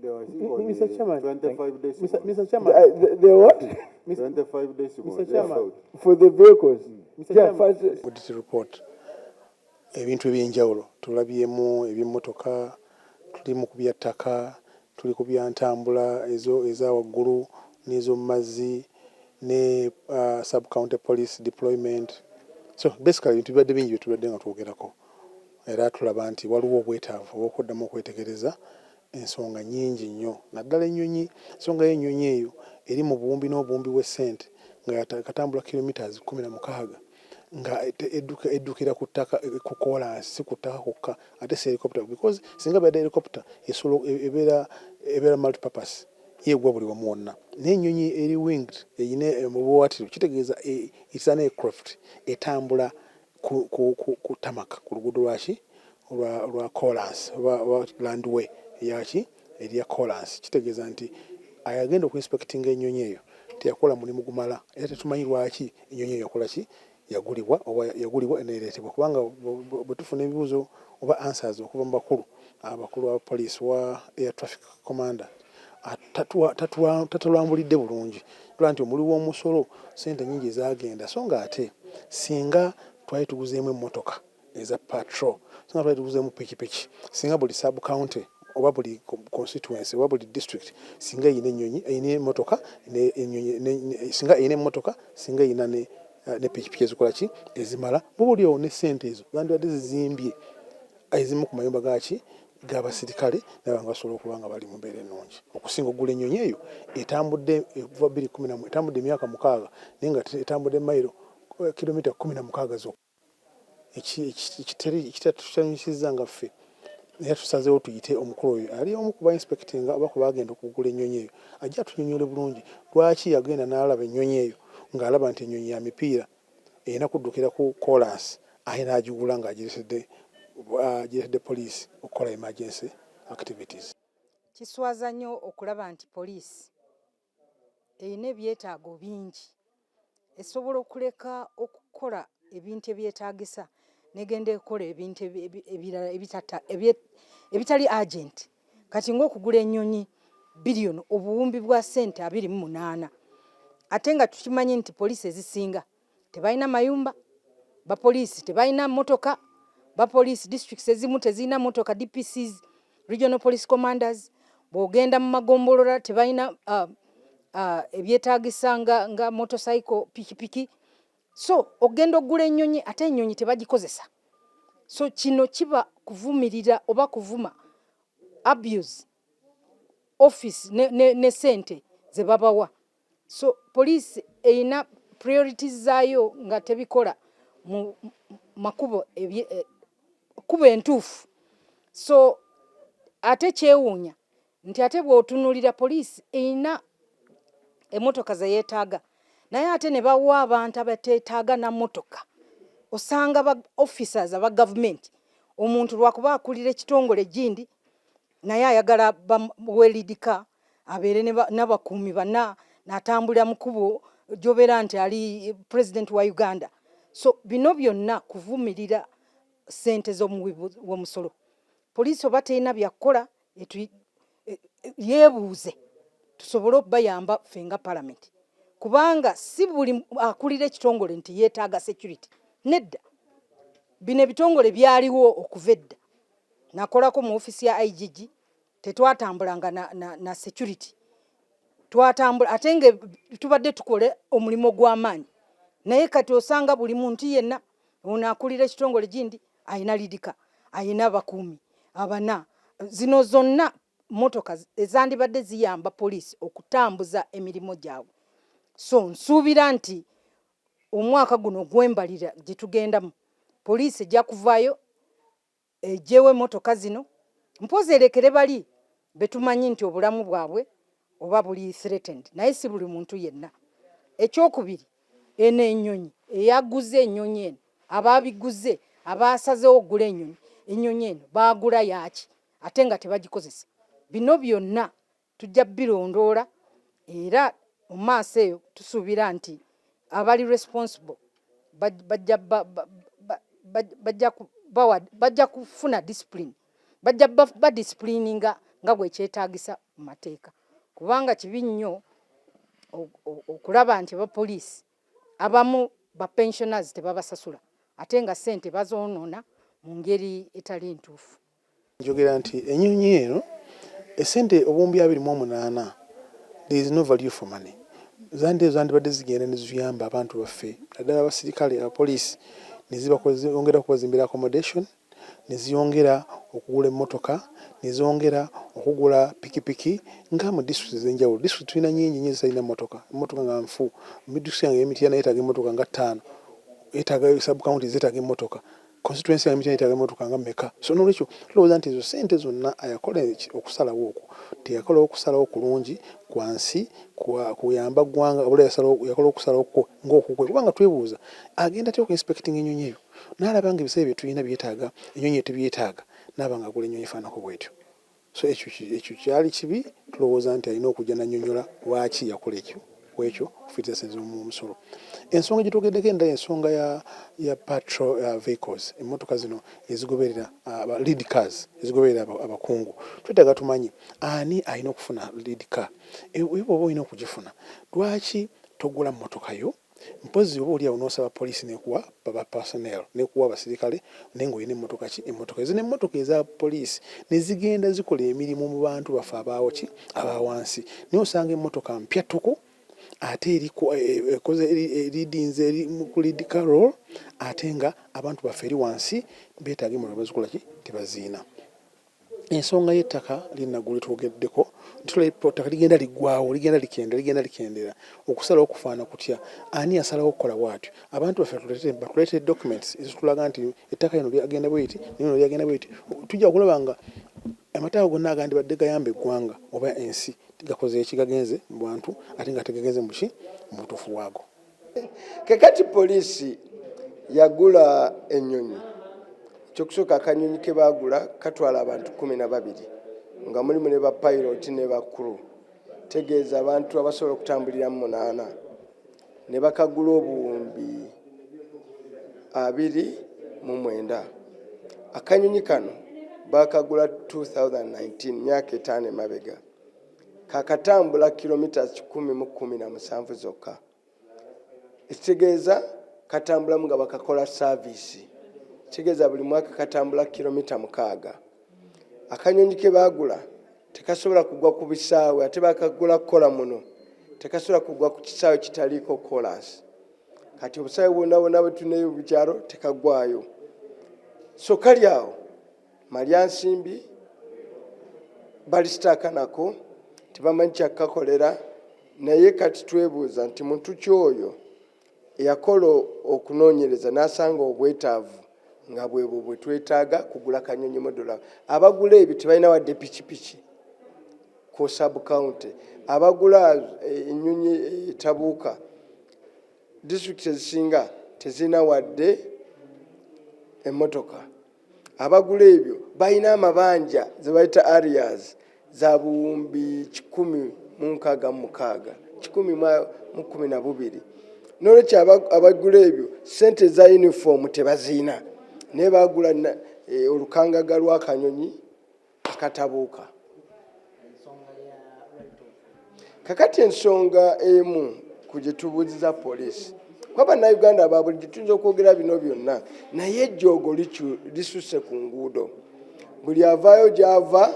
Mr. Chairman, 25 days. Mr. Chairman, The what? 25 days. Mr. Chairman. For the vehicles. Mr. Yeah, Chairman. first, Audit report. Ebintu ebyenjawulo tulabyemu ebyemmotoka, tuli mu kubya ttaka, tuli ku bya ntambula eza waggulu n'ez'omu mazzi ne sub-county police deployment. So basically ebintu bibadde bingi bye tubadde nga twogerako. Era tulaba nti waliwo obwetaavu obw'okuddamu okwetegereza ensonga nnyingi nnyo. Naddala ennyonyi, ensonga y'ennyonyi eyo eri mu buwumbi n'obuwumbi bw'essente nga katambula kilometers 16 nga eddukira ku ttaka ku kolansi si ku ttaka kwokka ate si helicopter because singa badde helicopter ebeera multipurpose yeegwa buli wamu wonna. N'ennyonyi eri winged eyina obuwawaatiro kitegeeza it's an aircraft etambula ku tamaka ku luguudo lwaki lwa kolansi oba landway eyaki erya kolansi. Kitegeeza nti ayagenda okuinspectinga ennyonyi eyo teyakola mulimu gumala era tetumanyi lwaki ennyonyi eyo yakola ki yagulibwa eneereetebwa kubanga bwe tufuna ebibuuzo oba answers okuva mu abakulu aba police wa air traffic commander tatulambulidde bulungi tulaba nti omuli w'omusolo ssente nnyingi ezagenda so nga ate singa twali tuguzeemu emmotoka eza patrol, singa twali tuguzeemu pikipiki, singa buli sub county oba buli constituency oba buli district singa eyina ennyonyi eyina emmotoka singa eyina emmotoka singa eyina ne pikipiki ezikola ki ezimala buli owo ne ssente ezo zandibadde zizimbye ezimu ku mayumba g'abasirikale n'abantu basobola okuba nga bali mu mbeera ennungi okusinga okugula ennyonyi eyo etambudde eva 2010 etambudde emyaka 6 naye nga etambudde mayiro kilomita 16 zokka. Ekitatukyanyusizza nga ffe naye tusazeewo tuyite omukulu oyo ali omu kuba inspectinga oba kuba agenda okugula ennyonyi eyo ajja tunyonyole bulungi lwaki yagenda n'alaba ennyonyi eyo ng'alaba nti ennyonyi ya mipiira erina kuddukira ku kolansi aye n'agigula ng'agiretedde poliisi okukola emergency activities. Kiswaza nnyo okulaba nti poliisi erina ebyetaago bingi esobola okuleka okukola ebintu ebyetaagisa negenda ekola ebintu ebirala ebitali agent kati ng'okugula ennyonyi biliyoni obuwumbi bwa ssente 28 ate nga tukimanyi nti poliisi ezisinga tebalina mayumba, bapoliisi tebalina motoka, bapoliisi districts ezimu tezirina motoka, DPCs, regional police commanders, bw'ogenda mu magombolola tebalina ebyetaagisa nga motorcycle, pikipiki. So ogenda okugula ennyonyi ate ennyonyi tebagikozesa. So kino kiba kuvumirira oba kuvuma abuse office ne sente ze babawa. So police erina priorities zaayo nga tebikola mu makubo kubo entuufu. So ate kyewuunya nti ate bw'otunuulira poliisi erina emmotoka ze yeetaaga naye ate ne bawa abantu abateetaaga na mmotoka. Osanga ba officers aba gavumenti omuntu lwakuba akulira ekitongole gindi naye ayagala baweridika abeere n'abakuumi bana n'atambulira mu kkubo gy'obeera nti ali president wa Uganda. So bino byonna kuvumirira ssente z'omuwi w'omusolo. Poliisi oba terina byakukola yeebuuze tusobole okubayamba ffe nga palamenti, kubanga si buli akulira ekitongole nti yeetaaga security. Nedda, bino ebitongole byaliwo okuva edda. Nakolako mu ofisi ya IGP tetwatambulanga na security, twatambula ate nga tubadde tukole omulimu gw'amaanyi, naye kati osanga buli muntu yenna ono akulira ekitongole gindi ayina lidika, ayina abakuumi abana. Zino zonna motoka ezandibadde ziyamba poliisi okutambuza emirimu gyabwe. So nsuubira nti omwaka guno gwembalira gye tugendamu poliisi ejja kuvaayo ejewe motoka zino mpozi erekere bali betumanyi nti obulamu bwabwe oba buli threatened, naye si buli muntu yenna. Ekyokubiri, eno ennyonyi eyaguze ennyonyi eno, abaabiguze abaasazeewo okugula ennyonyi eno baagula yaaki ate nga tebagikozesa. Bino byonna tujja birondoola era mu maaso eyo tusuubira nti abali responsible bajja kufuna discipline, bajja badisciplininga nga bwe kyetaagisa mu mateeka, kubanga kibi nnyo okulaba nti abapoliisi abamu ba pensioners tebabasasula ate nga ssente bazoonoona mu ngeri etali ntuufu. Njogera nti ennyonyi eno essente obuwumbi 28 there is no value for money. Zandibadde zigenda ne ziyamba abantu baffe naddala abasirikale abapoliisi ne ziyongera kubazimbira accommodation, ne ziyongera okugula emmotoka, ne zongera okugula pikipiki nga mu district ez'enjawulo. District tulina nnyingi nnyo ezirina emmotoka nga nfu. Mu district yange y'Emityana yeetaaga emmotoka nga 5, yeetaaga sub-county zeetaaga emmotoka, constituency yange y'Emityana yeetaaga emmotoka nga mmeka. So n'olwekyo tulowooza nti ezo ssente zonna ayakola okusalawo okwo teyakolawo okusalawo kulungi kwansi kuyamba ggwanga wabula yakola okusalawo okwo ng'okukwe, kubanga twebuuza agenda tya okuinspecting ennyonyi eyo n'alaba nga ebiseera bye tulina byetaaga ennyonyi etebyetaaga n'aba nga agula ennyonyi efaanako bw'etyo. So ekyo kyali kibi, tulowooza nti alina okujja nannyonnyola lwaki yakola ekyo kwekyo okufiiriza ssente z'omusolo. Ensonga gye twogeddeko endala ensonga ya patrol vehicles, emmotoka zino ezigoberera lead cars ezigoberera abakungu. Twetaaga tumanyi ani alina okufuna lead car. Oba olina okugifuna lwaki togula mmotoka yo? Mpozi oba oli awo n'osaba poliisi n'ekuwa baba personnel n'ekuwa abasirikale naye ng'olina emmotoka ki? Emmotoka ezo n'emmotoka eza poliisi ne zigenda zikola emirimu mu bantu baffe abawansi. Naye osanga emmotoka mpya tuku ate ekoze eridinze eri ku lead car role ate nga abantu baffe eri wansi beetaaga emmotoka bazikola ki? Tebaziina. Ensonga y'ettaka linnagulu twogeddeko ettaka ligenda liggwawo, ligenda likendera okusalawo okufaana kutya. Ani asalawo okukola bw'atyo? Abantu baffe batuleete documents ezitulaga nti ettaka lino lyagenda bw'eti lino lyagenda bw'eti. Tujja okulaba nga amataawo gonna agandibadde gayamba eggwanga oba ensi gakoze eki? Gagenze mu bantu ate nga tegagenze mu ki? Mu butuufu bwago. Kakati poliisi yagula ennyonyi. Ekyokusooka akanyonyi ke baagula katwala abantu 12 nga mulimu ne ba pilot ne ba crew. Tegeeza abantu abasobola okutambulira mu 8 ne bakagula obuwumbi 29. Akanyonyi kano bakagula 2019 myaka 5 emabega. Kakatambula kilomita 117 zokka. Ekitegeeza katambulamu nga bakakola service. Kitegeeza buli mwaka katambula kilomita 6. Akanyonyi ke baagula tekasobola kugwa ku bisaawe ate bakagula kola muno tekasobola kugwa ku kisaawe kitaliiko kolas. Kati obusaawe bwonna bwe tuneyo mu kyalo tekagwayo. So kali awo Malyansimbi balisitaaka nako tebamanyi kyakakolera, naye kati twebuuza nti muntu kyoyo yakola okunoonyereza n'asanga obwetaavu nga bwebwo bwe twetaaga kugula kanyonyi $1. Abagula ebyo tebalina wadde pikipiki ku sub-county. Abagula ennyonyi etabuuka disitulikiti ezisinga tezina wadde emmotoka. Abagula ebyo balina amabanja ze bayita areas za buwumbi 1,666 1,012. N'olwekyo abagula ebyo ssente za uniform tebaziina naye bagula olukangaga lw'akanyonyi akatabuuka. Kakati ensonga emu ku gye tubuuziza poliisi, kwaba Uganda ababulijjo tuyinza okwogera bino byonna naye ejjoogo lisusse ku nguudo. Buli avaayo gy'ava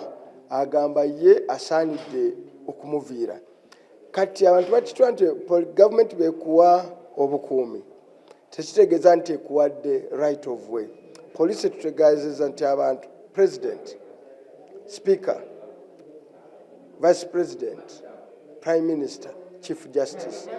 agamba ye asaanidde okumuviira. Kati abantu bakitwa nti gavumenti bekuwa obukuumi tekitegeeza nti ekuwadde right of way. Poliisi tutegeezezza nti abantu president, speaker, vice president, prime minister, chief justice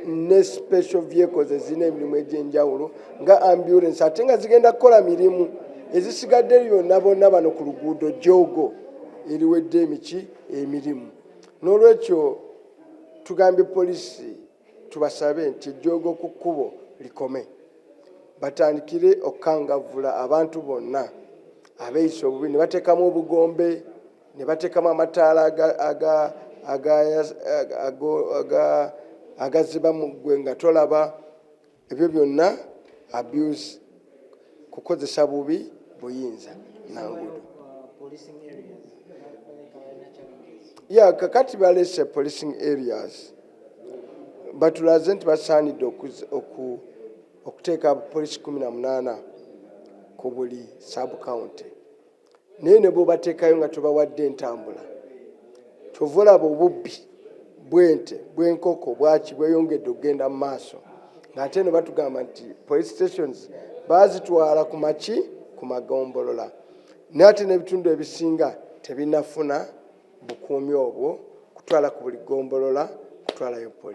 ne special vehicles ezina emirimu egy'enjawulo nga ambulance ate nga zigenda kukola mirimu ezisigadde byonna bonna bano ku luguudo joogo eriwedde emirimu. N'olwekyo tugambye poliisi tubasabe nti ejjoogo ku kkubo likome, batandikire okukangavvula abantu bonna abeeyisa obubi ne bateekamu obugombe ne bateekamu amataala agaziba mu ggwe nga tolaba. Ebyo byonna abuse, kukozesa bubi buyinza nanguudo. Kakati balese policing areas batulaze nti basaanidde okuteeka poliisi 18 ku buli sub-county. Naye ne bw'obateekayo nga tobawadde entambula, kyova olaba obubbi bw'ente, bw'enkoko, bwaki bweyongedde okugenda mu maaso. Ng'ate ne batugamba nti police stations baazitwala ku maki, ku magombolola. Naye ate n'ebitundu ebisinga tebinafuna bukuumi obwo, kutwala ku buli gombolola, kutwalayo poliisi.